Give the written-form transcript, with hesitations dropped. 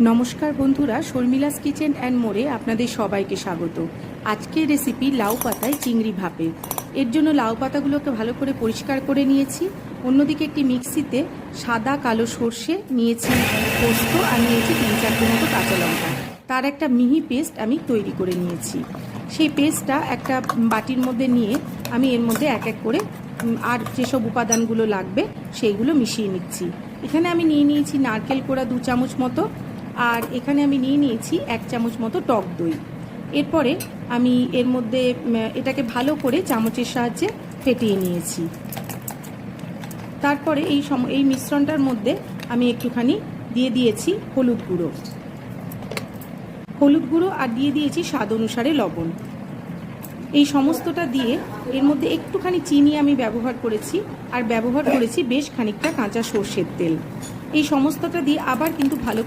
নমস্কার বন্ধুরা, শর্মিলাস kitchen and মোড়ে আপনাদের সবাইকে স্বাগত। আজকের রেসিপি লাউ পাতায় চিংড়ি ভাপে। এর জন্য লাউ পাতাগুলোকে ভালো করে পরিষ্কার করে নিয়েছি। অন্যদিকে একটি মিক্সিতে সাদা কালো সর্ষে নিয়েছি, পোস্ত আর নিয়েছি 3-4টে মতো কাঁচা লঙ্কা। তার একটা মিহি পেস্ট আমি তৈরি করে নিয়েছি। সেই পেস্টটা একটা বাটির মধ্যে নিয়ে আমি এর মধ্যে এক এক করে আর যেসব উপাদানগুলো লাগবে সেইগুলো মিশিয়ে নিচ্ছি। এখানে আমি নিয়ে নিয়েছি নারকেল কোড়া 2 চামচ মতো, আর এখানে আমি নিয়ে নিয়েছি 1 চামচ মতো টক দই। এরপরে আমি এর মধ্যে এটাকে ভালো করে চামচের সাহায্যে ফেটিয়ে নিয়েছি। তারপরে এই মিশ্রণটার মধ্যে আমি একটুখানি দিয়ে দিয়েছি হলুদ গুঁড়ো আর দিয়ে দিয়েছি স্বাদ অনুসারে লবণ। এই সমস্তটা দিয়ে এর মধ্যে একটুখানি চিনি আমি ব্যবহার করেছি, আর ব্যবহার করেছি বেশ খানিকটা কাঁচা সর্ষের তেল। এই সমস্তটা দিয়ে আবার কিন্তু ভালো